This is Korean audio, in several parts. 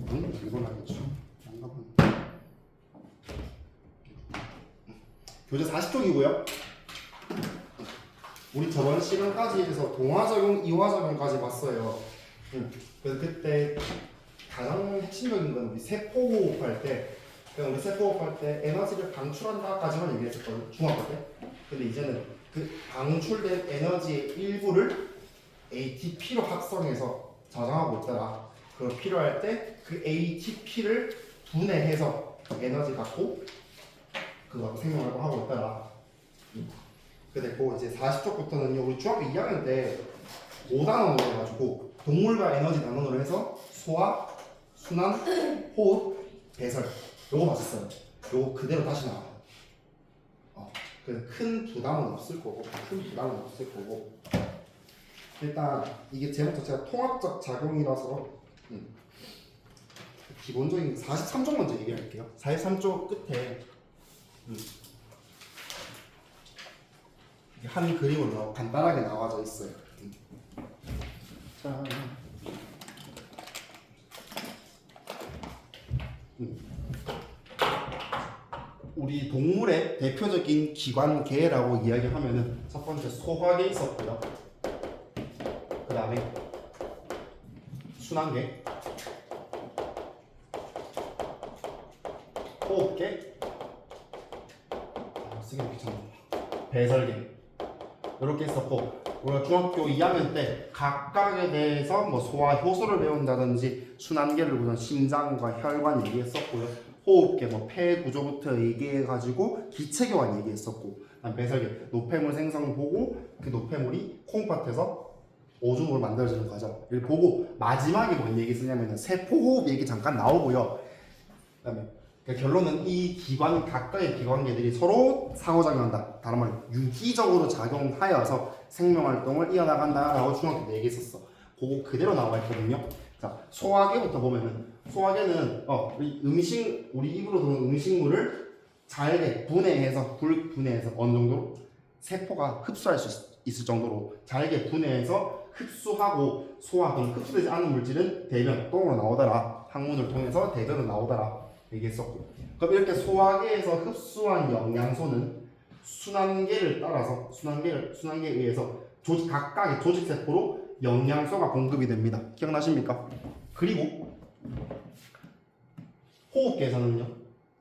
이건 알겠죠. 교재 40쪽이고요. 우리 저번 시간까지 해서 동화작용, 이화작용까지 봤어요. 그래서 그때 가장 핵심적인 건 우리 세포호흡할 때, 그냥 우리 세포호흡할 때 에너지를 방출한다까지만 얘기했었거든요. 중학교 때. 근데 이제는 그 방출된 에너지의 일부를 ATP로 합성해서 저장하고 있더라. 그럼 필요할 때 그 ATP를 분해해서 에너지 갖고 그거 생명활동 하고 있더라. 근데 그 이제 40쪽부터는요, 우리 중학교 2학년 때 5단원으로 해가지고 동물과 에너지 단원으로 해서 소화, 순환, 호흡, 배설 요거 봤었어요. 요거 그대로 다시 나와요. 그래서 큰 부담은 없을 거고, 일단 이게 제목 자체가 통합적 작용이라서 기본적인 43쪽 먼저 얘기할게요. 43쪽 끝에 한 그림으로 간단하게 나와져 있어요. 자, 우리 동물의 대표적인 기관계라고 이야기하면은 첫 번째 소화계 있었고요. 그 다음에 순환계, 호흡계, 쓰기 귀찮아. 배설계 이렇게 있었고, 우리가 중학교 2학년 때 각각에 대해서 뭐 소화 효소를 배운다든지 순환계를 보면 심장과 혈관 얘기했었고요. 호흡계 뭐 폐 구조부터 얘기해가지고 기체교환 얘기했었고, 배설계 노폐물 생성 보고 그 노폐물이 콩팥에서 오줌으로 만들어지는 과정 이걸 보고, 마지막에 뭔 얘기 쓰냐면은 세포호흡 얘기 잠깐 나오고요. 그다음에 결론은 이 기관 각각의 기관계들이 서로 상호작용한다. 다른 말로 유기적으로 작용하여서 생명활동을 이어나간다라고 중학교 때 얘기했었어. 그거 그대로 나와 있거든요. 자, 소화계부터 보면은, 소화계는 우리 입으로 들어오는 음식물을 잘게 분해해서, 불분해해서 어느 정도 세포가 흡수할 수 있을 정도로 잘게 분해해서 흡수하고, 소화, 흡수되지 않은 물질은 대변, 똥으로 나오더라. 항문을 통해서 대변으로 나오더라 얘기했었고, 그럼 이렇게 소화계에서 흡수한 영양소는 순환계를 따라서 순환계에 의해서 각각의 조직세포로 영양소가 공급이 됩니다. 기억나십니까? 그리고 호흡계에서는요,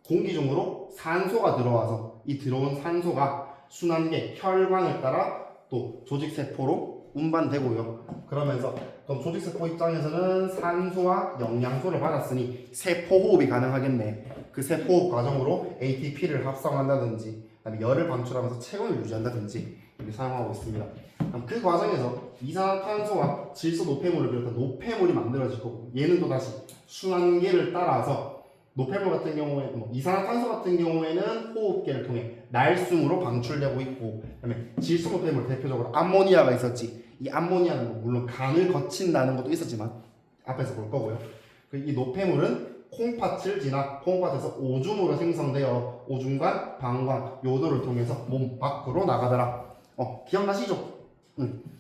공기 중으로 산소가 들어와서 이 들어온 산소가 순환계, 혈관을 따라 또 조직세포로 운반되고요. 그러면서 그럼 조직세포 입장에서는 산소와 영양소를 받았으니 세포호흡이 가능하겠네. 그 세포호흡 과정으로 ATP를 합성한다든지, 그다음에 열을 방출하면서 체온을 유지한다든지 이렇게 사용하고 있습니다. 그럼 그 과정에서 이산화탄소와 질소 노폐물을 비롯한 노폐물이 만들어질 거고, 얘는 또 다시 순환계를 따라서 노폐물 같은 경우에 이산화탄소 같은 경우에는 호흡계를 통해 날숨으로 방출되고 있고, 그다음에 질소 노폐물 대표적으로 암모니아가 있었지. 이 암모니아는 물론 간을 거친다는 것도 있었지만 앞에서 볼 거고요. 이 노폐물은 콩팥을 지나 콩팥에서 오줌으로 생성되어 오줌관, 방광, 요도를 통해서 몸 밖으로 나가더라. 기억나시죠?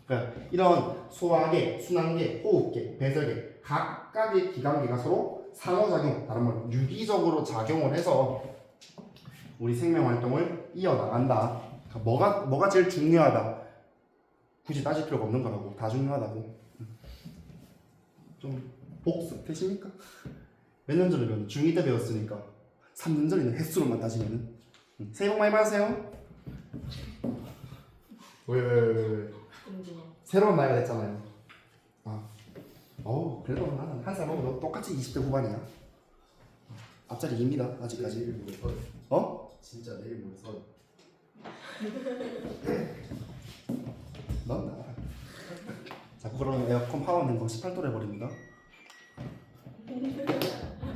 그러니까 이런 소화계, 순환계, 호흡계, 배설계 각각의 기관계가 서로 상호작용, 다른 말로 유기적으로 작용을 해서 우리 생명활동을 이어나간다. 그러니까 뭐가 제일 중요하다? 굳이 따질 필요가 없는 거라고. 다 중요하다고. 좀 복습되십니까? 몇 년 전에 배웠는데 중2 때 배웠으니까 3년 전에는 횟수로만 따지면은. 새해 복 많이 받으세요. 왜? 새로운 나이가 됐잖아요. 그래도 나는 한 살 먹어도 똑같이 20대 후반이야. 앞자리 2입니다 아직까지. 내일 모레 설. 진짜 내일 모레 설. 넌 나라. 자, 그러면 에어컨 파워는 거 18도로 해버립니다.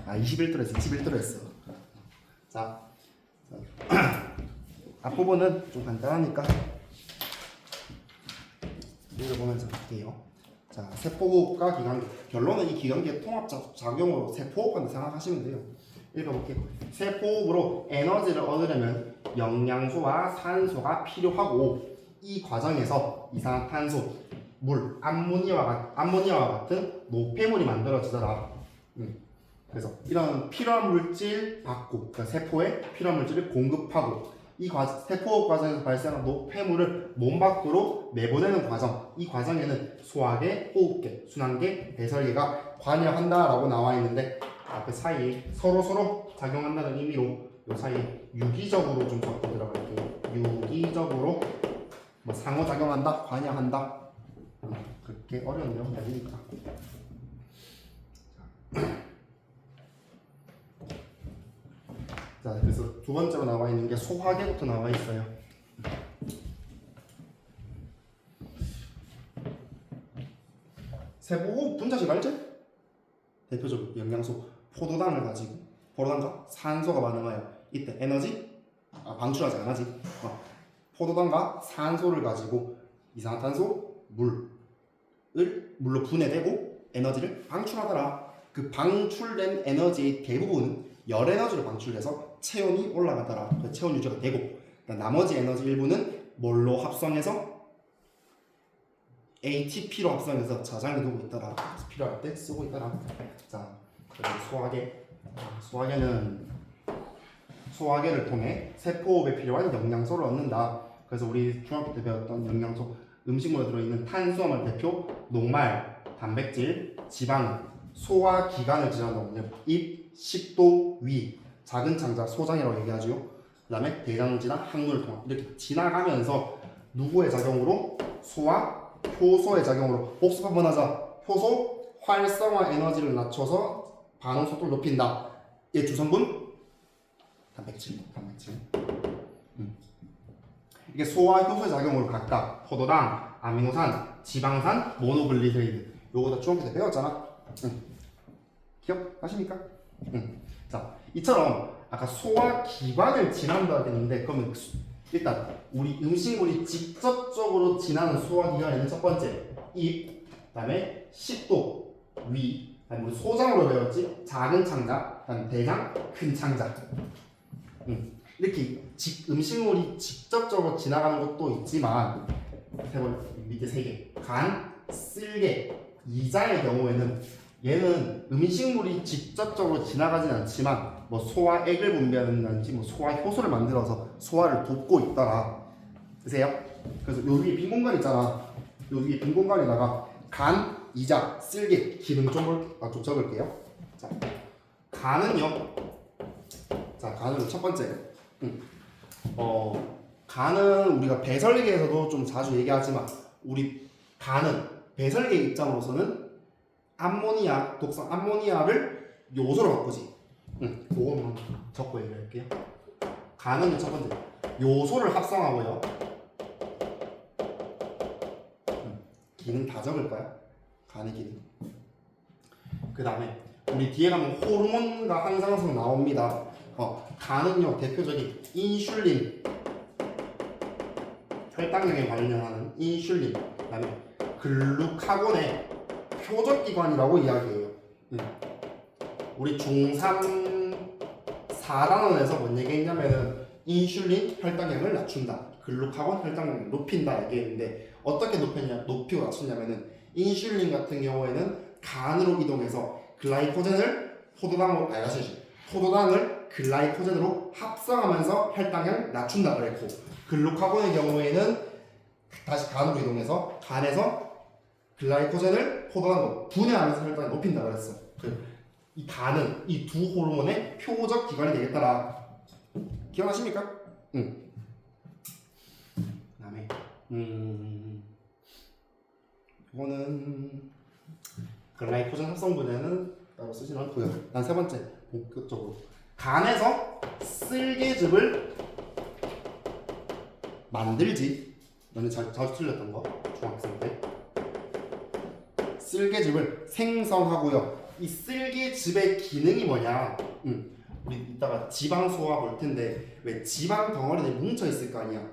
21도로 했어. 21도로 했어. 자, 앞부분은 좀 간단하니까 읽어보면서 할게요. 자, 세포호흡과 기관계. 결론은 이 기관계의 통합적 작용으로 세포호흡한다 생각하시면 돼요. 읽어볼게요. 세포호흡으로 에너지를 얻으려면 영양소와 산소가 필요하고, 이 과정에서 이산화탄소, 물, 암모니아와 같은 노폐물이 만들어지더라. 그래서 이런 필요한 물질 받고, 그러니까 세포에 필요한 물질을 공급하고, 세포 과정에서 발생한 노폐물을 몸 밖으로 내보내는 과정, 이 과정에는 소화계, 호흡계, 순환계, 배설계가 관여한다라고 나와 있는데, 그 사이에 서로 작용한다는 의미로 이 사이에 유기적으로 좀 적고 들어갈게요. 유기적으로 뭐 상호작용한다, 관여한다. 그렇게 어려운 내용 아니니까. 자, 그래서 두 번째로 나와 있는 게 소화계부터 나와 있어요. 세포호흡 분자식 알지? 대표적으로 영양소 포도당을 가지고 포도당과 산소가 반응하여 이때 에너지 방출하지 않아지. 포도당과 산소를 가지고 이산화탄소, 물로 분해되고 에너지를 방출하더라. 그 방출된 에너지의 대부분은 열 에너지로 방출돼서 체온이 올라가더라. 그 체온 유지가 되고, 나머지 에너지 일부는 뭘로 합성해서 ATP로 합성해서 저장해 두고 있더라. 그래서 필요할 때 쓰고 있더라. 자, 그리고 소화계를 통해 세포호흡에 필요한 영양소를 얻는다. 그래서 우리 중학교 때 배웠던 영양소, 음식물에 들어있는 탄수화물 대표, 녹말, 단백질, 지방, 소화기관을 지나는 입, 식도, 위, 작은 창자, 소장이라고 얘기하죠. 그 다음에 대장을 지나 항문을 통해 이렇게 지나가면서 누구의 작용으로? 소화, 효소의 작용으로. 복습 한번 하자. 효소, 활성화 에너지를 낮춰서 반응 속도를 높인다. 얘 주성분? 단백질. 이게 소화 효소의 작용으로 각각 포도당, 아미노산, 지방산, 모노글리세리드. 요거 다 중학교 때 배웠잖아. 기억하십니까? 자, 이처럼 아까 소화기관을 지난다 했는데, 그러면 일단 우리 음식물이 직접적으로 지나는 소화기관에는 첫 번째 입, 그다음에 식도, 위, 그다음에 우리 소장으로 배웠지. 작은 창자, 그다음에 대장, 큰 창자. 이렇게 음식물이 직접적으로 지나가는 것도 있지만, 밑에 세 개, 간, 쓸개, 이자의 경우에는 얘는 음식물이 직접적으로 지나가진 않지만 뭐 소화액을 분비한다든지 뭐 소화 효소를 만들어서 소화를 돕고 있더라. 그세요? 그래서 요 위에 빈 공간 있잖아. 요 위에 빈 공간에다가 간, 이자, 쓸개 기능 좀 적을게요. 자, 간은요. 자, 간은 첫 번째. 간은 우리가 배설계에서도 좀 자주 얘기하지만, 우리 간은 배설계 입장으로서는 암모니아, 독성 암모니아를 요소로 바꾸지. 그거만 적고 얘기할게요. 간은 첫 번째 요소를 합성하고요. 기능 다 적을 거야. 간의 기능. 그 다음에 우리 뒤에 가면 호르몬과 항상성 나옵니다. 간은요, 대표적인 인슐린, 혈당량에 관련하는 인슐린, 그 다음에 글루카곤의 표적기관이라고 이야기해요. 우리 중3 4단원에서 뭔 얘기했냐면은 인슐린 혈당량을 낮춘다, 글루카곤 혈당량을 높인다 얘기했는데, 어떻게 높이고 낮추냐면은 인슐린 같은 경우에는 간으로 이동해서 글라이코젠을 포도당을 글라이코젠으로 합성하면서 혈당량 낮춘다 그랬고, 글루카곤의 경우에는 다시 간으로 이동해서 간에서 글라이코젠을 포도당으로 분해하면서 혈당을 높인다 그랬어. 이 간은 이 두 호르몬의 표적 기관이 되겠더라. 기억하십니까? 그다음에 이거는 글라이코젠 합성 분해는 따로 쓰진 않고요. 난 세 번째 본격적으로 간에서 쓸개즙을 만들지. 너네 자주 틀렸던 거 중학생 때. 쓸개즙을 생성하고요. 이 쓸개즙의 기능이 뭐냐? 우리 이따가 지방 소화 볼 텐데, 왜 지방 덩어리들이 뭉쳐 있을 거 아니야?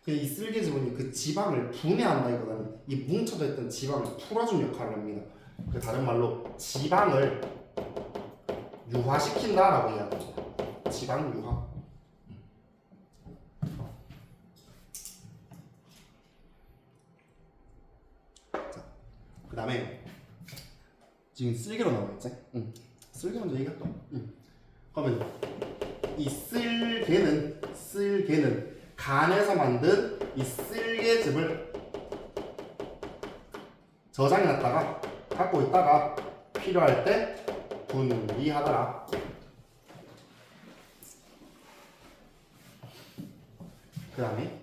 이 쓸개즙은 그 지방을 분해한다 이거는 이 뭉쳐져 있던 지방을 풀어주는 역할을 합니다. 그 다른 말로 지방을 유화시킨다라고 이야기합니다. 지방 유화. 자, 그 다음에 지금 쓸개로 나와 있지? 쓸개 먼저 얘기할까? 그러면 이 쓸개는 간에서 만든 이 쓸개즙을 저장해놨다가 갖고 있다가 필요할 때 분리하더라. 그 다음에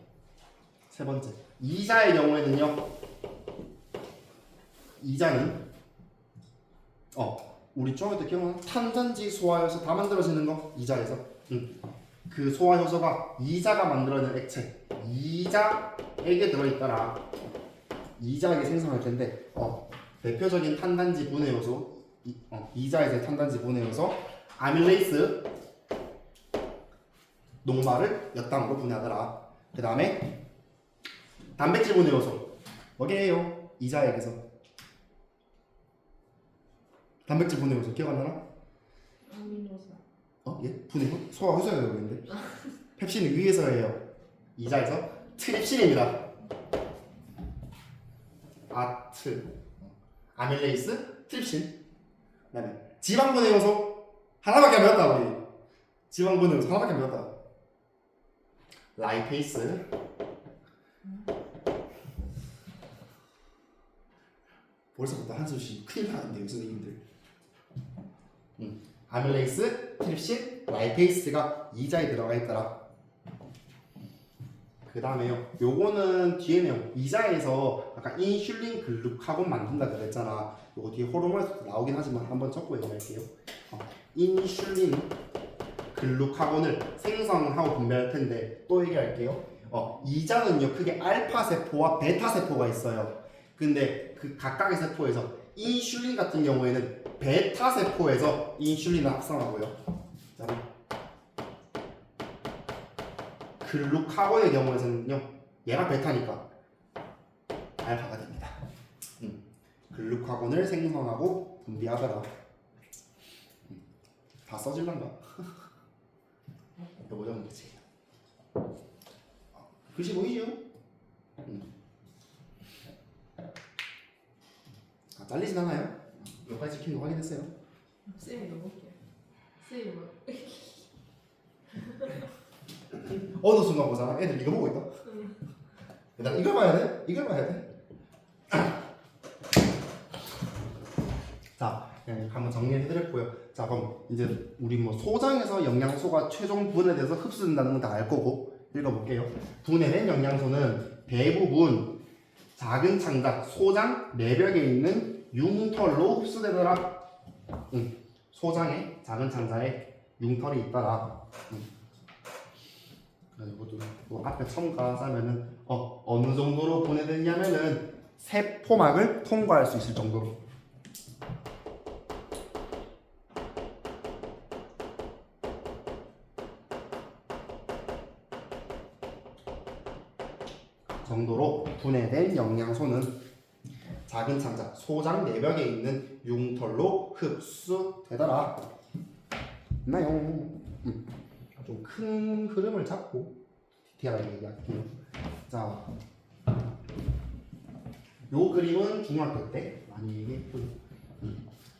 세 번째 이자의 경우에는요. 이자는 우리 중학교 때 기억나? 탄단지 소화효소 다 만들어지는 거 이자에서. 그 소화효소가 이자가 만들어낸 액체 이자액에 들어있더라. 이자액이 생성할 텐데 대표적인 탄단지 분해 요소 이자에서의 탄단지 분해 요소 아밀레이스 녹말을 엿당으로 분해하더라. 그 다음에 단백질 분해 요소 뭐게요? 이자액에서 단백질 분해 요소 기억 안 나나? 아미노산. 예? 분해 소화효소라고 그랬는데 펩신은 위에서 해요. 이자에서 트립신입니다. 아밀레이스, 트립신. 그다음에 지방 분해 요소 하나밖에 안 배웠다 우리. 지방 분해 요소 하나밖에 안 배웠다. 라이페이스. 벌써부터 한숨씩 큰일 나는데요 선생님들. 아밀레이스, 트립신, 라이페이스가 이자에 들어가 있더라. 그 다음에요. 요거는 뒤에는 이자에서 아까 인슐린 글루카곤 만든다 그랬잖아. 요거 뒤에 호르몬에서 나오긴 하지만 한번 적고 얘기할게요. 인슐린 글루카곤을 생성하고 분배할 텐데 또 얘기할게요. 이자는요 크게 알파 세포와 베타 세포가 있어요. 근데 그 각각의 세포에서 인슐린 같은 경우에는 베타 세포에서 인슐린을 합성하고요. 글루카곤의 경우에서는요 얘가 베타니까 알파가 됩니다. 글루카곤을 생성하고 분비하더라. 다 써질란가? 요거 정도 되지. 글씨 보이죠? 잘리진 않아요? 여기까지 찍힌 거 확인했어요? 쌤이 넣어볼게요. 쌤이 뭐? 어느 순간 보잖아. 애들 이거 보고 있다. 일단 이걸 봐야 돼. 이걸 봐야 돼. 자, 한번 정리해드렸고요. 자, 그럼 이제 우리 뭐 소장에서 영양소가 최종 분해돼서 흡수된다는 건 다 알 거고 읽어볼게요. 분해된 영양소는 대부분 작은 창자, 소장 내벽에 있는 융털로 흡수되더라. 소장에 작은 창자에 융털이 있더라. 이것도 뭐 앞에 첨가하자면은 어느 정도로 분해됐냐면은 세포막을 통과할 수 있을 정도로. 정도로 분해된 영양소는 작은 창자, 소장 내벽에 있는 융털로 흡수되더라. 나요. 좀 큰 흐름을 잡고 디테일하게 얘기할게요. 자, 요 그림은 중학교 때 많이 얘기했고요.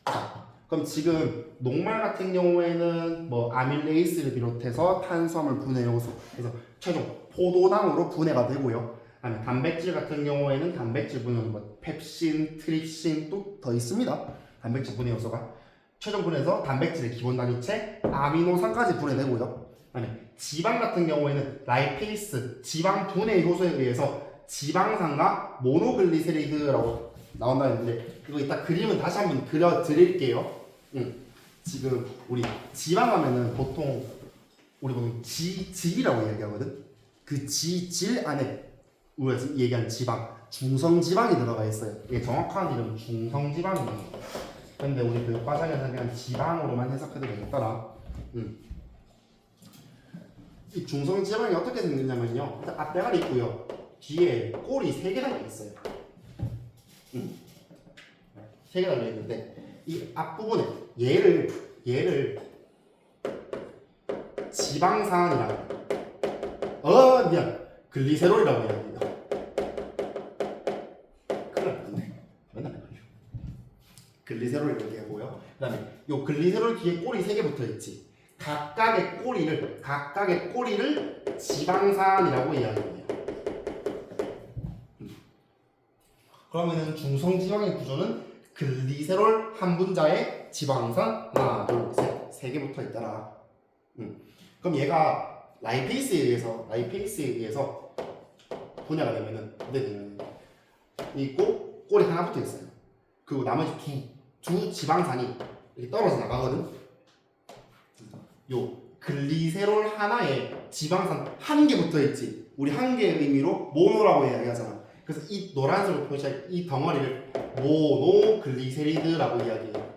자, 그럼 지금 녹말 같은 경우에는 뭐 아밀레이스를 비롯해서 탄수화물 분해 요소, 그래서 최종 포도당으로 분해가 되고요. 아니 단백질 같은 경우에는 단백질 분해는 뭐 펩신, 트립신 또 더 있습니다. 단백질 분해 요소가 최종 분해해서 단백질의 기본 단위체 아미노산까지 분해되고요. 아니 지방 같은 경우에는 라이페이스 지방 분해 효소에 의해서 지방산과 모노글리세리드라고 나온다 했는데 이거 이따 그림은 다시 한번 그려드릴게요. 지금 우리 지방 하면은 보통 우리 보통 질이라고 얘기하거든. 그 질 안에 우리가 지금 얘기한 지방 중성지방이 들어가 있어요. 이게 정확한 이름은 중성지방이에요. 근데 우리 교육과정에서 그냥 지방으로만 해석해도 되겠더라. 이 중성지방이 어떻게 생겼냐면요. 일단 앞대가리 있고요. 뒤에 꼬리 3개 달려있어요. 3개 달려있는데 이 앞부분에 얘를 지방산이라고 미안 글리세롤이라고 이야기해요. 큰일 났네. 맨날 헷갈려. 글리세롤이라고 얘기하고요. 되고요. 그 다음에 요 글리세롤 뒤에 꼬리 3개 붙어 있지. 각각의 꼬리를 지방산이라고 이야기해요. 그러면은 중성지방의 구조는 글리세롤 한 분자에 지방산 하나, 둘, 셋, 3개 붙어 있더라. 그럼 얘가 라이페이스에 의해서 분해가 되면은 어떻게 되냐면 있고 꼬리 하나 붙어 있어요. 그리고 나머지 두 지방산이 이렇게 떨어져 나가거든. 요 글리세롤 하나에 지방산 한 개 붙어 있지. 우리 한 개의 의미로 모노라고 이야기하잖아. 그래서 이 노란색으로 표시한 이 덩어리를 모노글리세리드라고 이야기해요.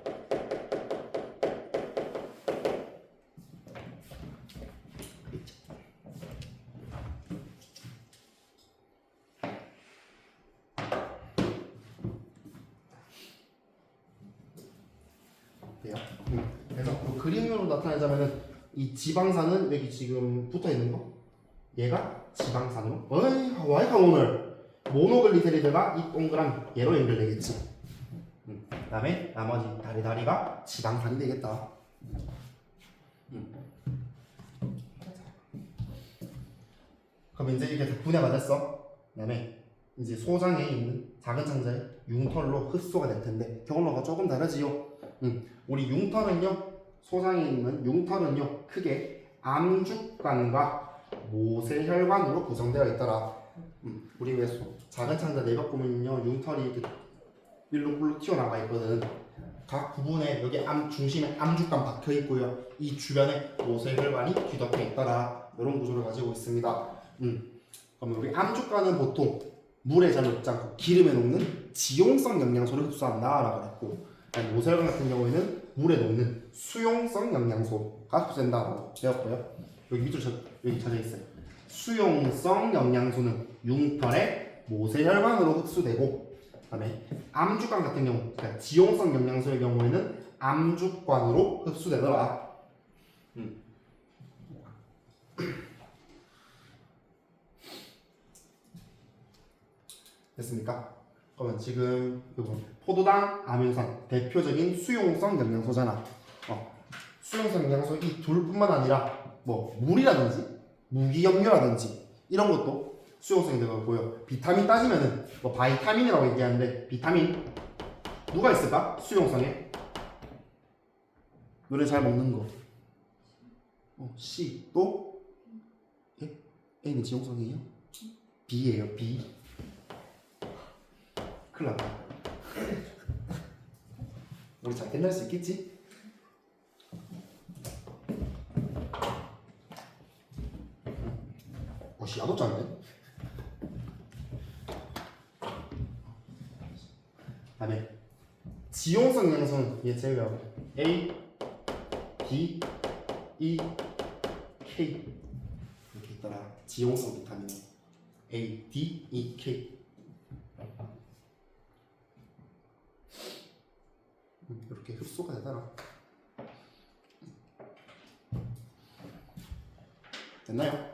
그래서 그 그림으로 나타내자면은 이 지방산은 여기 지금 붙어 있는 거 얘가 지방산으로 와이카 오늘 모노글리세리드가 이 동그란 얘로 연결되겠지. 그다음에 나머지 다리가 지방산이 되겠다. 그럼 이제 이게 분해가 됐어. 그다음에 이제 소장에 있는 작은 창자에 융털로 흡수가 될 텐데 경로가 조금 다르지요. 우리 융털은요, 소장에 있는 융털은요 크게 암죽관과 모세혈관으로 구성되어 있더라. 우리 왜 작은 창자 내벽 보면요 융털이 이렇게 일룩일룩 튀어나가 있거든. 각 부분에 여기 중심에 암죽관 박혀 있고요. 이 주변에 모세혈관이 뒤덮여 있더라. 이런 구조를 가지고 있습니다. 그럼 우리 암죽관은 보통 물에 잘 녹지 않고 기름에 녹는 지용성 영양소를 흡수한다라고 그랬고, 모세혈관 같은 경우에는 물에 녹는 수용성 영양소가 흡수된다라고 배웠고요. 여기 밑으로 여기 적혀 있어요. 수용성 영양소는 융털의 모세혈관으로 흡수되고, 그다음에 암죽관 같은 경우, 그러니까 지용성 영양소의 경우에는 암죽관으로 흡수되더라. 됐습니까? 그러면 지금 포도당, 아밀산 대표적인 수용성 영양소잖아. 수용성 영양소 이 둘뿐만 아니라 뭐 물이라든지 무기염료라든지 이런 것도 수용성이 되고요. 비타민 따지면은 뭐 바이타민이라고 얘기하는데 비타민 누가 있을까? 수용성에 노래 잘 먹는 거. C 또 A는 지용성이에요? B예요. B. 큰일 났다. 우리 잘 끝날 수 있겠지? 야도 짠데? 다음에 지용성 영양소는 얘 제일 배워. A, D, E, K 이렇게 있더라. 지용성 비타민 A, D, E, K. 이렇게 흡수가 되더라. 됐나요?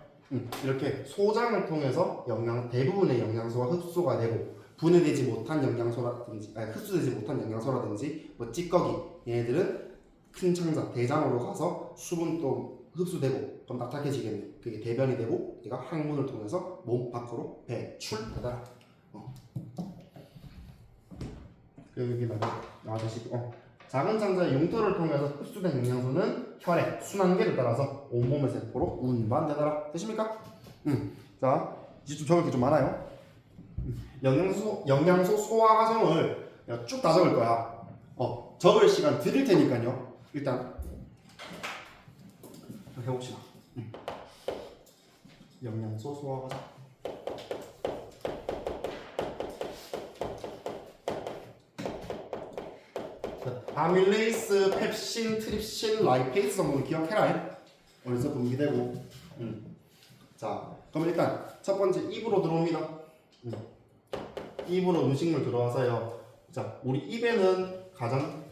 이렇게 소장을 통해서 대부분의 영양소가 흡수가 되고, 분해되지 못한 영양소라든지 흡수되지 못한 영양소라든지 뭐 찌꺼기, 얘네들은 큰 창자 대장으로 가서 수분도 흡수되고 좀 딱딱해지겠네. 그게 대변이 되고 얘가 항문을 통해서 몸 밖으로 배출되더라. 여기 나와주시고 작은 창자의 융털을 통해서 흡수된 영양소는 혈액, 순환계를 따라서 온몸의 세포로 운반되더라. 되십니까? 자, 이제 좀 적을 게 좀 많아요. 영양소 소화 과정을 쭉 다 적을 거야. 적을 시간 드릴 테니까요. 일단 해봅시다. 영양소 소화 과정. 아밀레이스, 펩신, 트립신, 라이페이스 성분을 기억해라. 어디서 분비되고. 자, 그럼 일단 첫 번째 입으로 들어옵니다. 입으로 음식물 들어와서요. 자, 우리 입에는 가장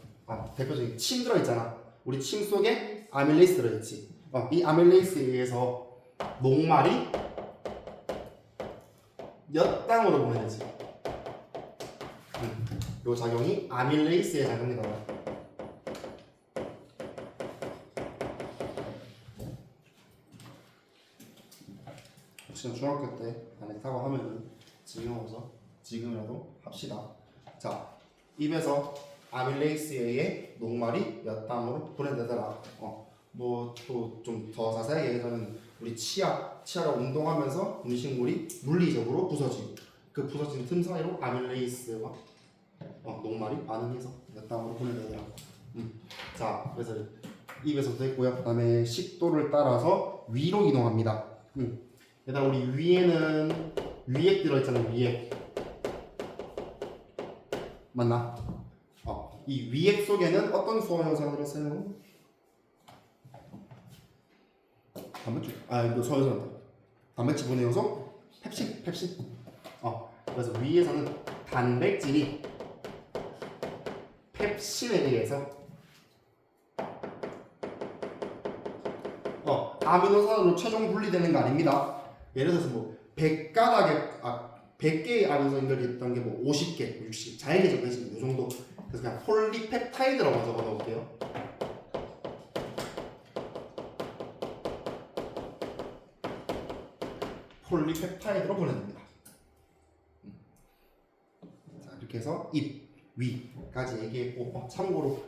대표적인 침 들어있잖아. 우리 침 속에 아밀레이스 들어있지. 이 아밀레이스에 의해서 녹말이 엿당으로 보내지요 작용이 아밀레이스의 작용이다. 혹시나 중학교 때 안 했다고 하면은 지금이라도 합시다. 자, 입에서 아밀레이스의 녹말이 몇 단으로 분해되더라. 뭐 또 좀 더 자세하게 얘기하면 우리 치아가 운동하면서 음식물이 물리적으로 부서지고 그 부서진 틈 사이로 아밀레이스와 녹말이 반응해서 몇 단으로 분해되더라. 자, 그래서 입에서도 됐고요. 그다음에 식도를 따라서 위로 이동합니다. 일단 우리 위에는 위액 들어있잖아요. 위액 맞나? 이 위액 속에는 어떤 소화 현상이 들었어요? 단백질. 이거 소화 현상. 단백질 분해 요소 펩신. 그래서 위에서는 단백질이 펩신에 의해서 아미노산으로 최종 분리되는 거 아닙니다. 예를 들어서 뭐 100개의 아미노산 연결됐던 게 뭐 50개, 60개, 자연계적 배식이 이 정도. 그래서 그냥 폴리펩타이드라고 적어 놓을게요. 폴리펩타이드로 보내줍니다. 자, 이렇게 해서 입, 위까지 얘기했고, 참고로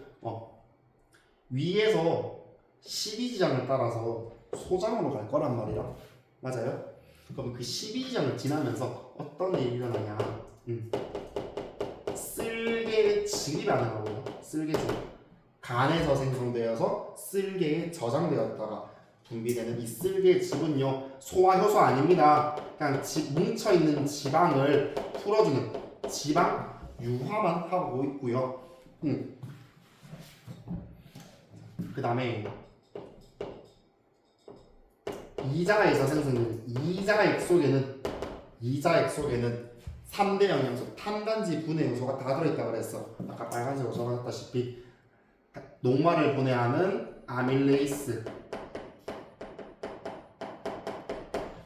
위에서 12지장을 따라서 소장으로 갈 거란 말이야. 맞아요? 그럼 그 12지장을 지나면서 어떤 일이 일어나냐? 쓸개의 증이 반응하고요. 쓸개증. 간에서 생성되어서 쓸개에 저장되었다가 분비되는 이 쓸개의 즙은요, 소화효소 아닙니다. 그냥 뭉쳐있는 지방을 풀어주는 지방 유화만 하고 있고요. 그 다음에 이자액에서 생성되는 이자액 속에는 3대 영양소, 탄단지 분해 요소가 다 들어있다고 그랬어. 아까 빨간색으로 적어놨다시피 녹말을 분해하는 아밀레이스,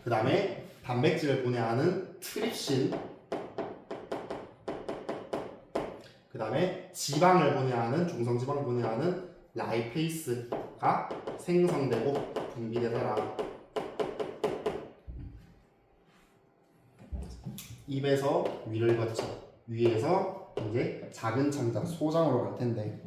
그 다음에 단백질을 분해하는 트립신, 그 다음에 지방을 분해하는 중성지방을 분해하는 라이페이스가 생성되고 분비되더라. 입에서 위를 거쳐 위에서 이제 작은 창자 소장으로 갈 텐데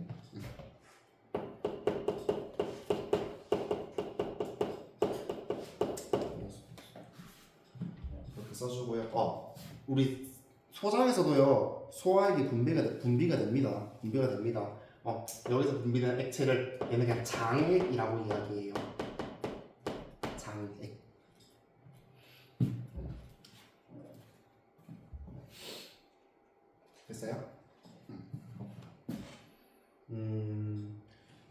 이렇게 써주고요. 우리 소장에서도요 소화액이 분비가 됩니다. 여기서 분비되는 액체를 얘는 그냥 장액이라고 이야기해요. 장액. 됐어요?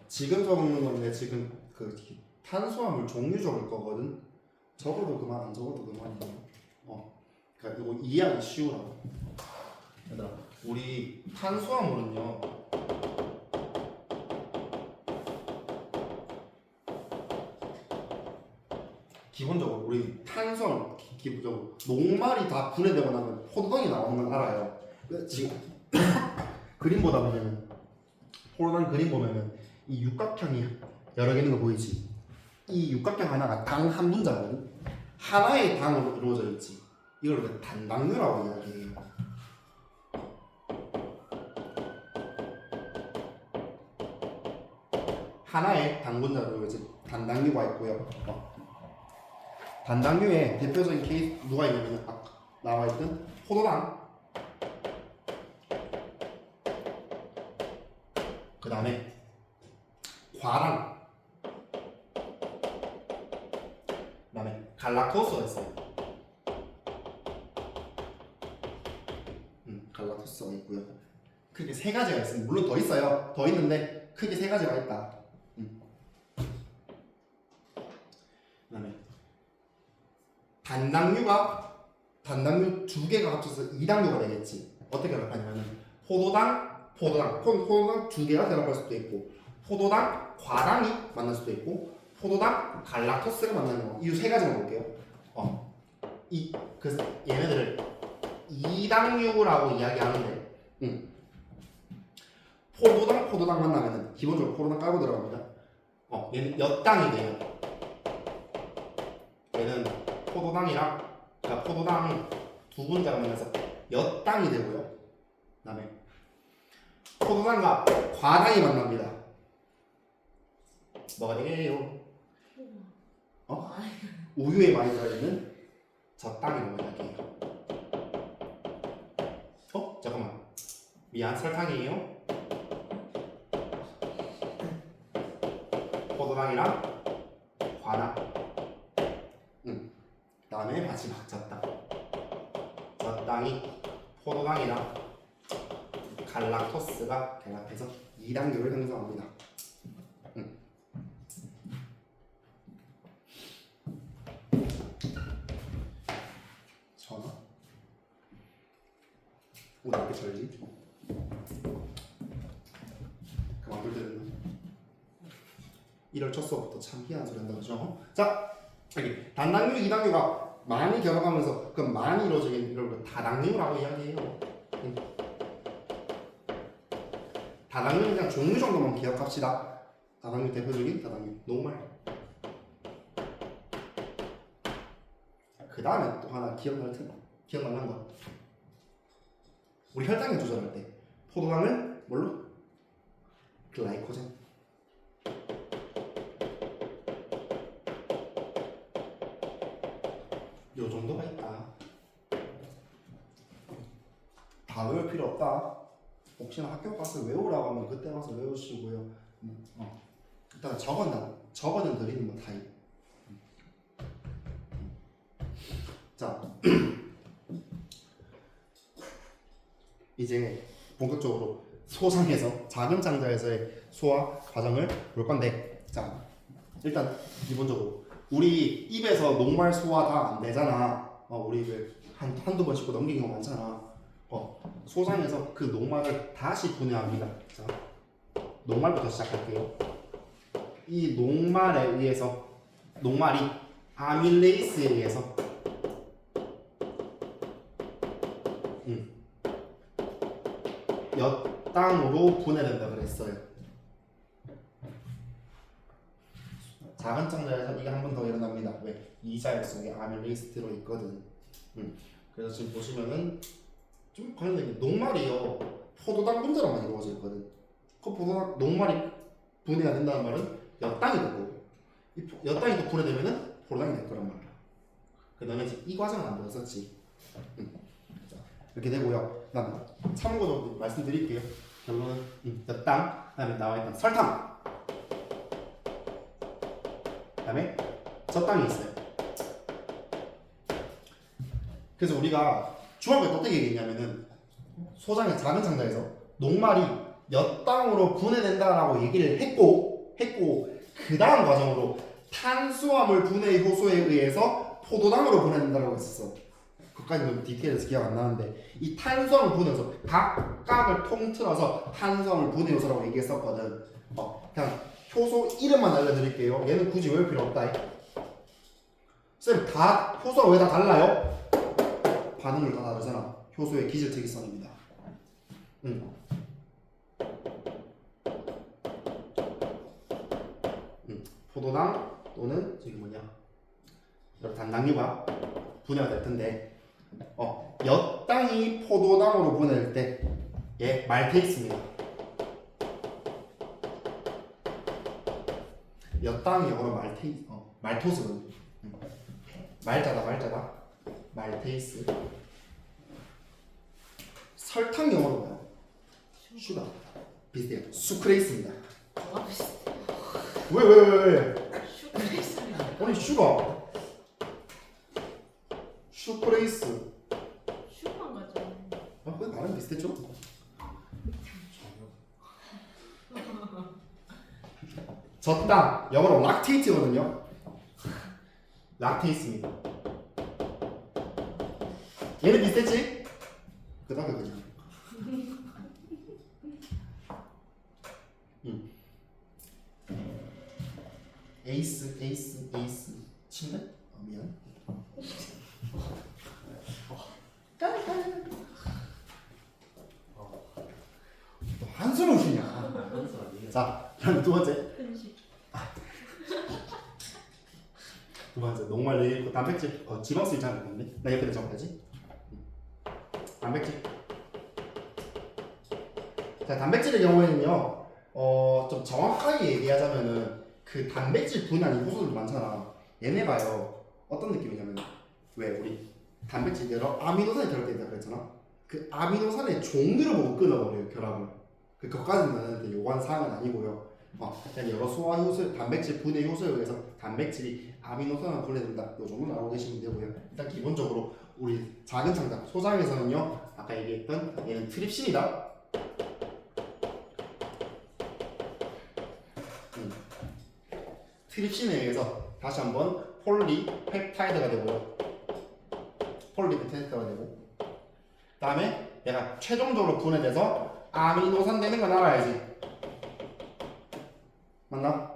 지금 적는 건데 지금 그 탄수화물 종류 적을 거거든. 적어도 그만 안 적어도 그만이에요. 그러니까 이거 이해하기 쉬우라고. 얘들아, 우리 탄수화물은요. 기본적으로 우리 탄수화물 기본적으로 녹말이 다 분해되고 나면 포도당이 나오는 건 알아요. 지금 그림 보다 보면은 포도당 그림 보면은 이 육각형이 여러 개 있는 거 보이지? 이 육각형 하나가 당 한 분자거든. 하나의 당으로 이루어져 있지. 이걸 단당류라고 이야기해요. 하나의 당 분자로 이제 단당류가 있고요. 단당류의 대표적인 케이스 누가 있냐면 아까 나와 있던 포도당. 그 다음에 과당, 그 다음에 갈락토스가 있어요. 갈락토스가 있고요. 크게 세 가지가 있습니다. 물론 더 있어요. 더 있는데 크게 세 가지가 있다. 그 다음에 단당류 두 개가 합쳐서 2당류가 되겠지. 어떻게 결합하냐면은 포도당 두 개가 결합할 수도 있고, 포도당 과당이 만날 수도 있고, 포도당 갈락토스가 만나는 거. 이 세 가지만 볼게요. 그래서 얘네들을 2당류라고 이야기하는데, 포도당 만나면은 기본적으로 포도당 깔고 들어갑니다. 얘는 엿당이 돼요. 얘는 포도당이랑 그러니까 포도당 두 분자가 만나서 엿당이 되고요. 그다음에 포도당과 과당이 만납니다. 뭐가 되게요? 어? 우유에 많이 들어있는 젖당이라고 이야기해요. 잠깐만. 미안, 설탕이에요. 포도당이랑 과당. 그다음에 마지막 젖당. 젖당이 포도당이랑 갈락토스가 결합해서 2당류를 형성합니다. 전화? 오늘 이렇게 절지? 그만 들었나? 1월 첫 수업부터 참 희한한 소리 한다 그죠? 자, 여기 단당류, 이당류가 많이 결합하면서 그 많이 이루어지게 이걸 다당류라고 이야기해요. 다당류는 그냥 종류 정도만 기억합시다. 다당류 대표적인 다당류 녹말. 그 다음에 또 하나 기억나는 거. 우리 혈당을 조절할 때 포도당을 뭘로? 글라이코젠. 요 정도가 있다. 다 외울 필요 없다. 혹시나 학교 가서 외우라고 하면 그때 가서 외우시고요. 일단 적어는 드리는 거 타입. 자, 이제 본격적으로 소상에서 작은 창자에서의 소화 과정을 볼 건데, 자, 일단 기본적으로 우리 입에서 녹말 소화 다 안 되잖아. 우리 입에 한두 번 씹고 넘기는 거 많잖아. 소상에서 그 녹말을 다시 분해합니다. 자, 녹말부터 시작할게요. 이 녹말에 의해서 녹말이 아밀레이스에 의해서 엿당으로 분해된다 그랬어요. 작은 창자에서 이게 한 번 더 일어납니다. 왜? 이자역 속에 아밀레이스 들어있거든. 그래서 지금 보시면은 좀 관련된 게 녹말이요. 포도당 분자로만 이루어져 있거든. 그 포도당 녹말이 분해가 된다는 말은 엿당이 되고 이 엿당이 또 분해되면은 포도당이 될 거란 말이야. 그 다음에 이 과정은 안 배웠었지. 자, 이렇게 되고요. 그 다음에 참고로 말씀드릴게요. 결론은 엿당, 그 다음에 나와있던 설탕, 그 다음에 젖당이 있어요. 그래서 우리가 중학교 때 어떻게 얘기했냐면은 소장의 작은 창자에서 녹말이 엿당으로 분해된다라고 얘기를 했고 그 다음 과정으로 탄수화물 분해 효소에 의해서 포도당으로 분해된다라고 했었어. 그까지는 디테일에서 기억 안 나는데 이 탄수화물 분해 효소 각각을 통틀어서 탄수화물 분해 효소라고 얘기했었거든. 그냥 효소 이름만 알려드릴게요. 얘는 굳이 외울 필요 없다. 쌤, 다 효소가 왜 다 달라요? 반응을 다 다르잖아. 효소의 기질특이성입니다. 포도당 또는 지금 뭐냐 여러 단당류가 분해가 될 텐데 엿당이 포도당으로 분해될 때 얘 말테이스입니다. 엿당이 영어로 말토스거든. 말자다 말테이스. 설탕 영어로 뭐야? 슈가. 비슷해요. 수크레이스입니다. 뭐가 비슷해? 왜? 슈크레이스면 아니 슈가. 슈크레이스. 슈만 가잖아. 그건 나랑 비슷했죠? 젖당 영어로 락테이트거든요. 락테이스입니다. 얘는 비슷했지? 그 다음에 그냥 에이스 침대? 미안. 한숨을 쉬냐? 자, 그럼 두 번째. 편식. 두 번째 녹말 되어 있고 단백질 지방수 있지 않을 건데 나 옆에다 적어야지. 단백질. 자 단백질의 경우에는요 좀 정확하게 얘기하자면은 그 단백질 분해하는 요소들 많잖아. 얘네가요 어떤 느낌이냐면 왜 우리 단백질 여러 아미노산이 결합되어 있다고 그랬잖아. 그 아미노산의 종류를 보고 끊어버려요 결합을. 그것까지는 나한테 요구한 사항은 아니고요. 그냥 여러 소화 효소, 단백질 분해 효소에 의해서 단백질이 아미노산으로 분해된다. 요 정도 알고 계시면 되고요. 일단 기본적으로 우리 작은 창자 소장에서는요 아까 얘기했던 얘는 트립신이다. 트립신에 의해서 다시 한번 폴리펩타이드가 되고요. 폴리펩타이드가 되고 그다음에 얘가 최종적으로 분해돼서 아미노산 되는 건 알아야지. 맞나?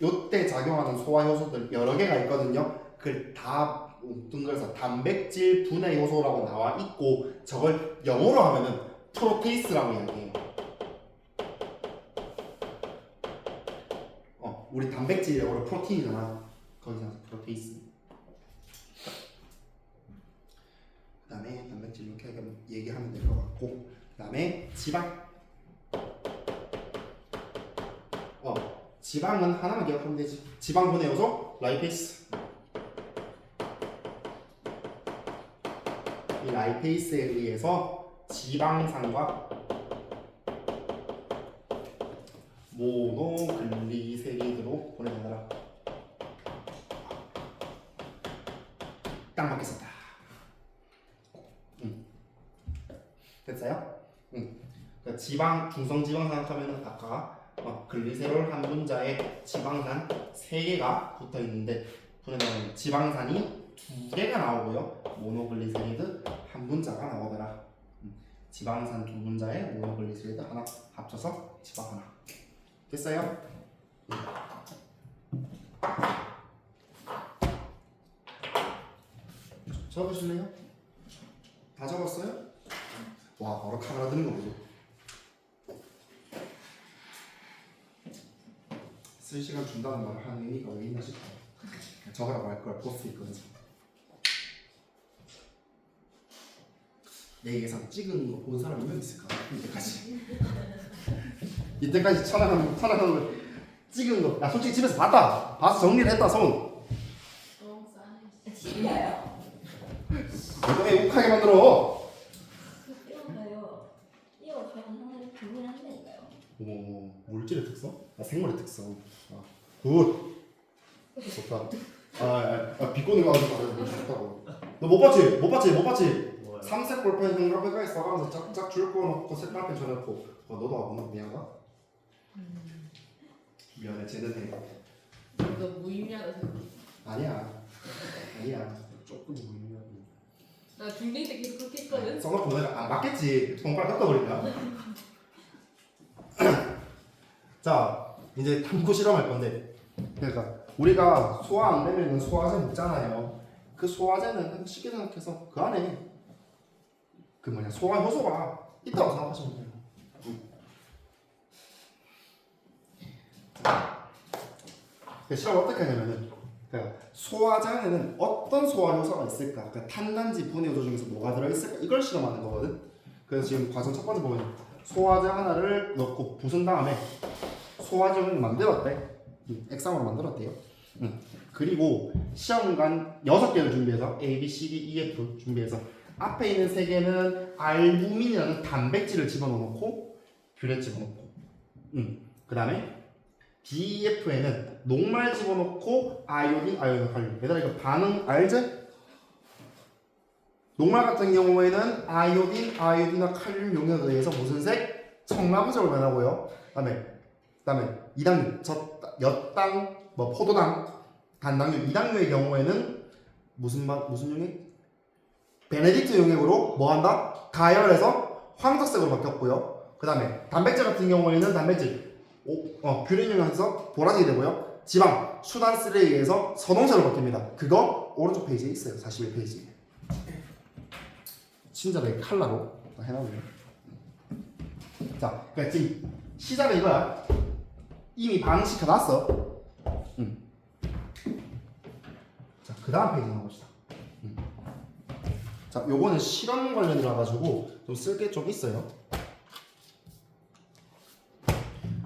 요때 작용하는 소화 효소들 여러 개가 있거든요. 그걸 다 둥글어서 단백질 분해 요소라고 나와 있고 저걸 영어로 하면은 프로테이스라고 이야기해요. 우리 단백질 영어로 프로틴이잖아. 거기서 프로테이스. 그 다음에 단백질 이렇게 얘기하면 될 것 같고 그 다음에 지방. 지방은 하나만 기억하면 되지. 지방 분해 요소 라이페이스. 이 라이페이스에 의해서 지방산과 모노글리세리드로 보내달라. 딱 맞겠습니다. 됐어요? 그러니까 지방, 중성지방 생각하면 아까 글리세롤 한 분자에 지방산 3개가 붙어 있는데 분해되면 지방산이 2개가 나오고요. 모노글리세리드 한 분자가 나오더라. 지방산 2분자에 모노글리세리드 하나 합쳐서 지방 하나. 됐어요? 적으실래요? 다 적었어요? 와 바로 카메라 드는 거 보죠. 쓸 시간 준다는 말을 하는 의미가 왜 있나 싶어요. 적으라고 할 걸 포스트 있거든요. 내 예상 찍은 거 본 사람 몇 명 있을까? 이때까지 촬영한 거 찍은 거. 야 솔직히 집에서 봤다. 봐서 정리를 했다 손. 너무 싸네. 진짜요? 왜 욱하게 만들어? 이런가요? 이거 저는 하나를 구분한다니까요. 오 물질의 특성? 생물의 특성. 굿. 좋다. 비꼬는 거 아주 좋다고. 너 못 봤지? 못 봤지? 뭐야? 삼색 볼펜 형광펜까지 써가면서 짝짝 줄 꺼놓고 색깔펜 쳐놓고 너도 와보나? 미안하다? 미안해 쟤는 해. 너 무의미하다 생각. 아니야 조금 무의미하고. 나 중딩 때 계속 그렇게 했거든. 써놓고 내가 안 맞겠지. 정말 깎아버린다. 자 이제 탐구 실험할 건데 그러니까 우리가 소화 안 되면 소화제 먹잖아요. 그 소화제는 쉽게 생각해서 그 안에 그 소화 효소가 있다고 생각하시면 돼요. 그 실험 어떻게 하냐면은 그러니까 소화제 안에는 어떤 소화 효소가 있을까? 그러니까 탄단지 분해 요소 중에서 뭐가 들어있을까? 이걸 실험하는 거거든. 그래서 지금 과정 첫 번째 보면 소화제 하나를 넣고 부순 다음에 소화제를 만들었대. 액상으로 만들었대요. 그리고 시험관 6개를 준비해서 A, B, C, D, E, F 준비해서 앞에 있는 3개는 알부민이라는 단백질을 집어넣고 뷰레 집어넣고 그 다음에 D, E, F에는 녹말 집어넣고 아이오딘, 칼륨. 얘들아 이거 반응 알지? 녹말 같은 경우에는 아이오딘과 칼륨 용액에 의해서 무슨 색? 청라무색으로 변하고요. 그다음에 이당류, 엿당, 포도당, 단당류, 이당류의 경우에는 무슨 용액? 베네딕트 용액으로 뭐한다? 가열해서 황토색으로 바뀌었고요. 그다음에 단백질 같은 경우에는 뷰린 용액에서 보라색이 되고요. 지방, 수단스에 의해서 선홍색으로 바뀝니다. 그거 오른쪽 페이지에 있어요. 41페이지에. 친절하게 칼라로 해놨네요. 자, 그러니까 지금 시작은 이거야. 이미 반응시켜놨어. 그 다음 페이지 나옵시다. 자, 요거는 실험 관련이라 가지고 좀 쓸 게 좀 있어요.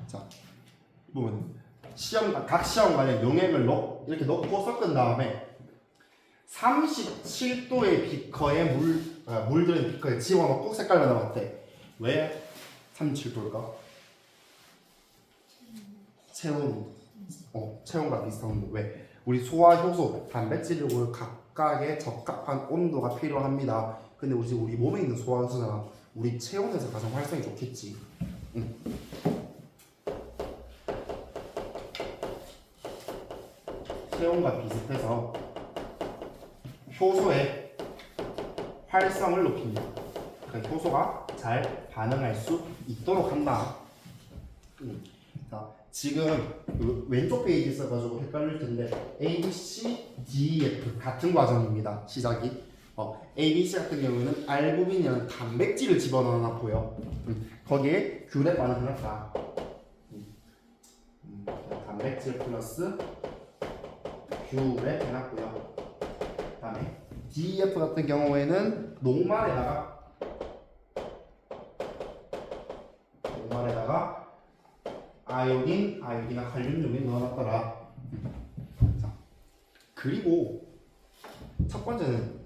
자, 보면 각 시험 관련 용액을 이렇게 넣고 섞은 다음에 37도의 비커에 물 들은 비커에 집어넣고 색깔 변화했대. 왜 37도일까? 체온과 비슷한 온도. 왜? 우리 소화 효소, 단백질을 각각의 적합한 온도가 필요합니다. 근데 우리 몸에 있는 소화 효소잖아. 우리 체온에서 가장 활성이 좋겠지. 체온과 비슷해서 효소의 활성을 높입니다. 그러니까 효소가 잘 반응할 수 있도록 한다. 자, 지금 그 왼쪽 페이지 써가지고 헷갈릴 텐데 A, B, C, D, F 같은 과정입니다. 시작이 A, B, C 같은 경우는 알부민이라는 단백질을 집어넣어놨고요. 거기에 균의 반응을 했다. 단백질 플러스 균을 해놨고요. 그다음에 DEF 같은 경우에는 녹말에다가 아요딘이나 칼륨 종이 넣어놨더라. 자, 그리고 첫 번째는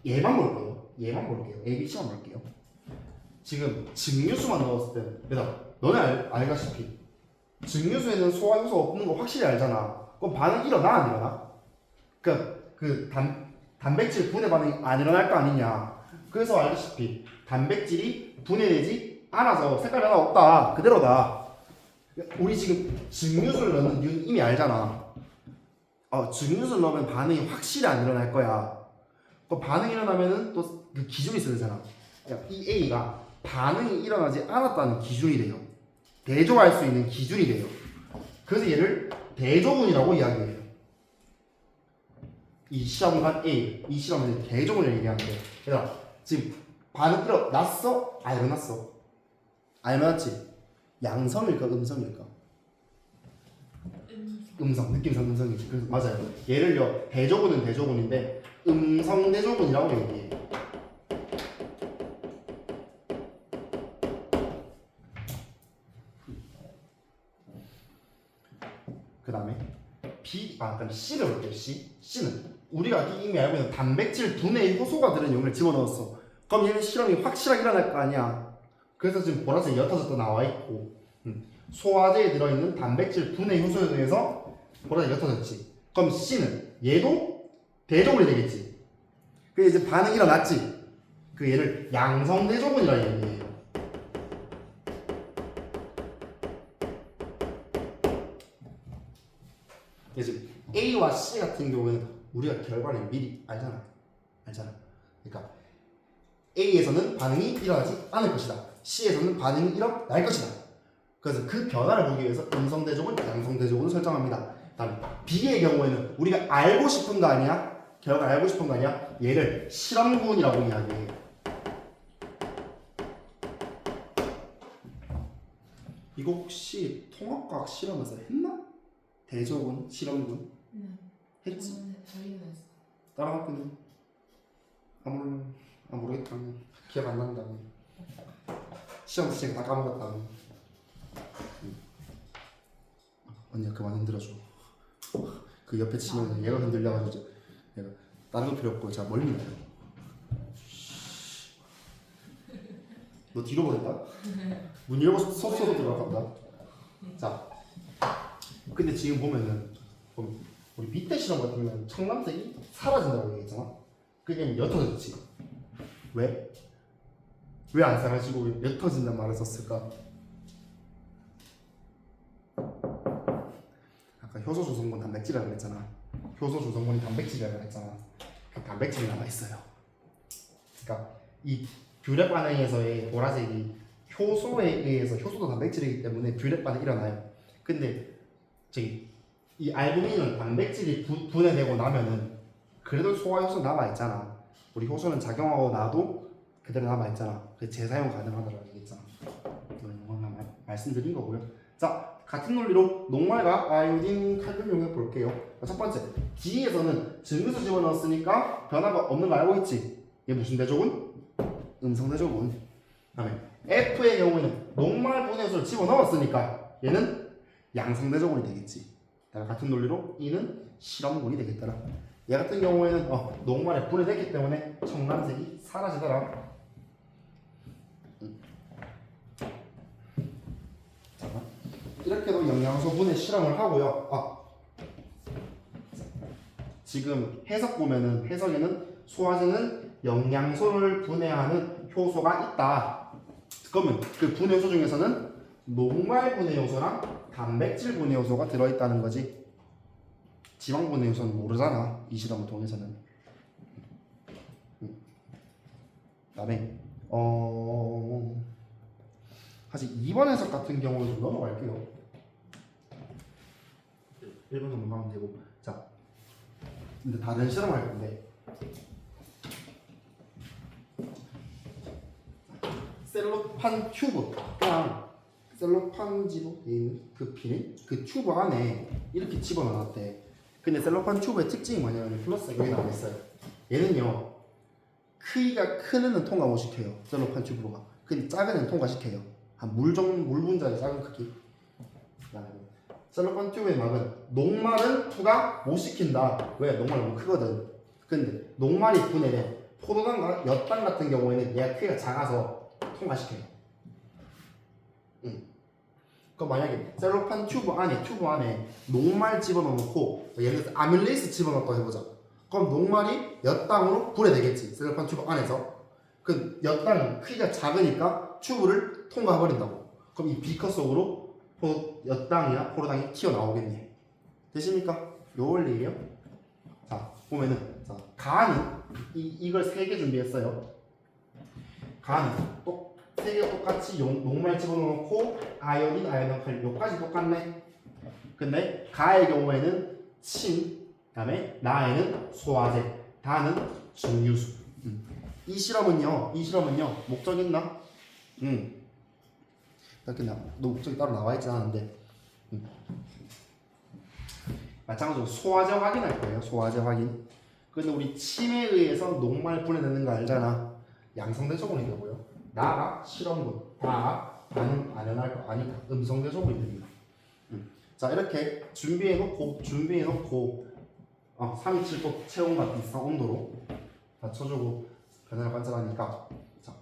얘만 볼게요. A, B, C만 볼게요. 지금 증류수만 넣었을 때, 그래서 너네 알다시피 증류수에는 소화 효소 없는 거 확실히 알잖아. 그럼 반응 일어나 안 일어나? 그러니까 단백질 분해 반응이 안 일어날 거 아니냐. 그래서 알다시피 단백질이 분해되지 않아서 색깔 변화 없다. 그대로다. 우리 지금 증류수를 넣는 이유는 이미 알잖아. 증류수를 넣으면 반응이 확실히 안 일어날 거야. 또 반응이 일어나면은 또 그 기준이 있어야 되잖아. 그러니까 이 A가 반응이 일어나지 않았다는 기준이 돼요. 대조할 수 있는 기준이 돼요. 그래서 얘를 대조군이라고 이야기해요. 이 시험관 A, 이 시험은 대조군을 얘기하는데, 그래서 지금 반응 일어났어? 안 일어났어? 안 일어났지? 양성일까 음성일까? 음성, 느낌상 음성이지. 그래서 맞아요. 얘를요 대조군은 대조군인데 음성 대조군이라고 얘기해요. 그 다음에 그럼 C를 볼게요. C는 우리가 이미 알고 있는 단백질 분해의 효소가 들은 용을 집어넣었어. 그럼 얘는 실험이 확실하게 일어날 거 아니야. 그래서 지금 보라색 옅어졌다 나와 있고, 소화제에 들어있는 단백질 분해 효소에 의해서 보라색 옅어졌지. 그럼 C는 얘도 대조군이 되겠지. 그 이제 반응이 일어났지. 그 얘를 양성 대조군이라 얘기해요. 그래서 A와 C 같은 경우에는 우리가 결과를 미리 알잖아. 그러니까 A에서는 반응이 일어나지 않을 것이다. C에서는 반응이 일어날 것이다. 그래서 그 변화를 보기 위해서 음성 대조군, 양성 대조군을 설정합니다. 다음 B의 경우에는 우리가 알고 싶은 거 아니야? 결과 알고 싶은 거 아니야? 얘를 실험군이라고 이야기해요. 이거 혹시 통합과학 실험에서 했나? 대조군, 실험군? 했지? 저희는 했어. 다른 학교는? 모르겠다. 기억 안 난다. 시험 시간 다 까먹었다. 언니가 그만 흔들어줘. 그 옆에 치면 얘가 흔들려가지고 얘가 다른 거 필요 없고 자 멀리 나요. 너 뒤로 보낸다? 문 열고 서서 들어간다. 자, 근데 지금 보면은 우리 밑에 실험 같은 경우는 청藍색이 사라진다고 얘기했잖아. 그게 옅어졌지. 왜? 왜 안 사라지고 옅어진단 말을 썼을까? 아까 효소 조성분 단백질이라고 그랬잖아. 효소 조성분이 단백질이라고 그랬잖아. 그 단백질이 남아있어요. 그러니까 이 뷰렉 반응에서의 보라색이 효소에 의해서 효소도 단백질이기 때문에 뷰렉 반응이 일어나요. 근데 이 알부민은 단백질이 분해되고 나면은 그래도 소화 효소 남아있잖아. 우리 효소는 작용하고 나도 그대로 남아있잖아. 그 재사용 가능하다고 얘기했잖아. 이건 말씀드린 거고요. 자, 같은 논리로 녹말과 아이오딘 칼륨 용해 볼게요. 첫 번째, D에서는 증류수 집어넣었으니까 변화가 없는 거 알고 있지? 얘 무슨 대조군? 음성 대조군. 다음에 F의 경우에는 녹말 분해수를 집어넣었으니까 얘는 양성 대조군이 되겠지. 다음에 같은 논리로 E는 실험군이 되겠더라. 얘 같은 경우에는 녹말에 분해됐기 때문에 청란색이 사라지더라. 자, 이렇게도 영양소 분해 실험을 하고요. 지금 해석 보면은 해석에는 소화제는 영양소를 분해하는 효소가 있다. 그러면 그 분해 요소 중에서는 녹말 분해 요소랑 단백질 분해 요소가 들어있다는 거지. 지방 분해 요소는 모르잖아. 이 실험을 통해서는. 그다음에 사실 2번 해석 같은 경우는 좀 넘어갈게요. 1번 넘어가면 되고. 자, 근데 다른 실험을 할 건데 셀로판 튜브랑 셀로판지로 돼 있는 그 비닐, 그 튜브 안에 이렇게 집어넣었대. 근데 셀로판 튜브의 특징이 뭐냐면 플러스가 여기 나와 있어요. 얘는요 크기가 큰 애는 통과 못 시켜요. 셀로판 튜브가. 근데 작은 애는 통과시켜요. 한 물 분자의 작은 크기. 셀로판 튜브의 막은 녹말은 투과 못 시킨다. 왜? 녹말은 너무 크거든. 근데 녹말이 분해된 포도당과 엿당 같은 경우에는 얘가 크기가 작아서 통과시켜요. 그럼 만약에 셀로판 튜브 안에 녹말 집어넣고 예를 들어서 아밀레이스 집어넣었다고 해보자. 그럼 녹말이 엿당으로 분해되겠지. 셀로판 튜브 안에서. 그 엿당은 크기가 작으니까 튜브를 통과해버린다고. 그럼 이 비커 속으로 엿당이나 포도당이 튀어나오겠네. 되십니까? 요 원리예요. 자, 보면은 가는 이걸 3개 준비했어요. 가는 또 3개 똑같이 녹말 집어넣고 아이오딘, 아연칼륨 요까지 똑같네. 근데 가의 경우에는 침, 그다음에 나에는 소화제, 다는 증류수. 이 실험은요 목적 있나? 이렇게 목적이 따로 나와 있지 않은데 마찬가지로 소화제 확인할 거예요. 소화제 확인. 근데 우리 침에 의해서 녹말 분해되는 거 알잖아. 양성대소군이 되고요. 나가 실험군, 다가 반응 안 해날 거 아니까 음성대소군이 됩니다. 자, 이렇게 준비해놓고 327도 체온과 비슷한 온도로 낮춰주고 변화를 관찰하니까 자,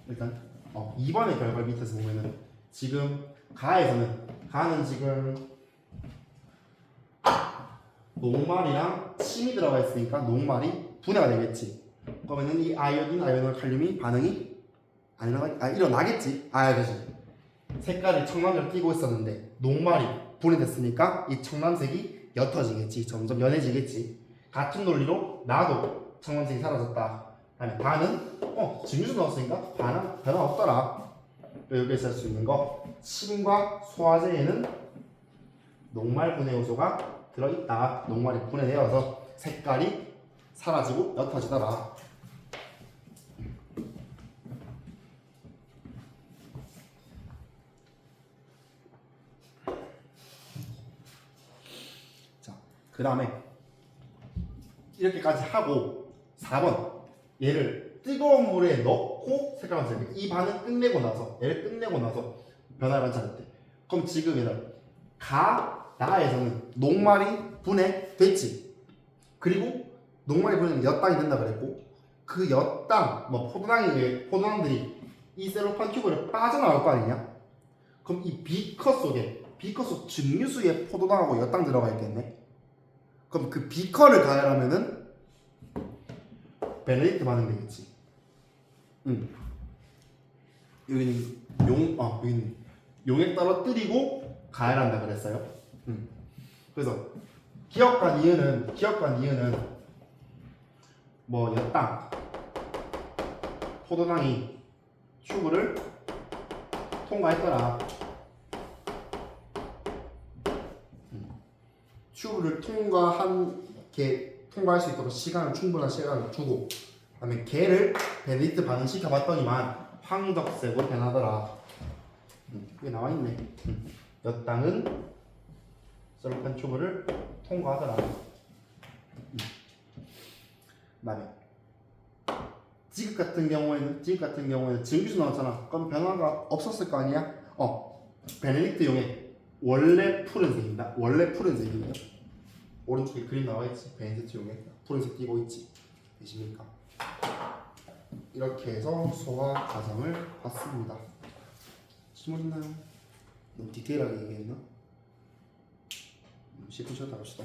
일단 2번의 결과 밑에서 보면은 지금 가는 지금 녹말이랑 침이 들어가 있으니까 녹말이 분해가 되겠지. 그러면은 이 아이오딘, 아연칼륨이 반응이 일어나겠지. 그렇지. 색깔이 청란색을 띠고 있었는데 녹말이 분해됐으니까 이 청란색이 옅어지겠지. 점점 연해지겠지. 같은 논리로 나도 청란색이 사라졌다. 다음에 반은 증류수 넣었으니까 변화 없더라. 여기에서 할 수 있는 거 침과 소화제에는 녹말 분해 요소가 들어있다. 녹말이 분해되어서 색깔이 사라지고 옅어지더라. 자, 그 다음에 이렇게까지 하고 4번 얘를 뜨거운 물에 넣고 색깔 관찰. 이 반응 끝내고 나서 변화를 관찰했대. 그럼 지금 얘는 나에서는 녹말이 분해됐지. 그리고 녹말이 분해되면 엿당이 된다 그랬고 그 엿당, 포도당들이 이 셀로판 튜브를 빠져나올 거 아니냐? 그럼 이 비커 속 증류수에 포도당하고 엿당 들어가 있겠네. 그럼 그 비커를 가열하면은 베네딕트 반응 되겠지. 여기는 여기는 용액 떨어뜨리고 가열한다 그랬어요. 그래서 기억관 이유는 엿당, 포도당이 튜브를 통과했더라. 튜브를 통과할 수 있도록 충분한 시간을 두고 그다음에 걔를 베네딕트 반응시켜봤더니만 황적색으로 변하더라. 이게 나와있네. 몇 땅은 설판 튜브를 통과하더라. 그다음에 지극 같은 경우에는 증기수 나왔잖아. 그럼 변화가 없었을 거 아니야? 베네딕트 용액 원래 푸른색입니다. 원래 푸른색이에요. 오른쪽에 그림 나와있지. 베네딕트 용액 푸른색 띄고 있지. 되십니까? 이렇게 해서 소화 과정을 봤습니다. 질문 있나요? 너무 디테일하게 얘기했나? 10분 쉬었다 갑시다.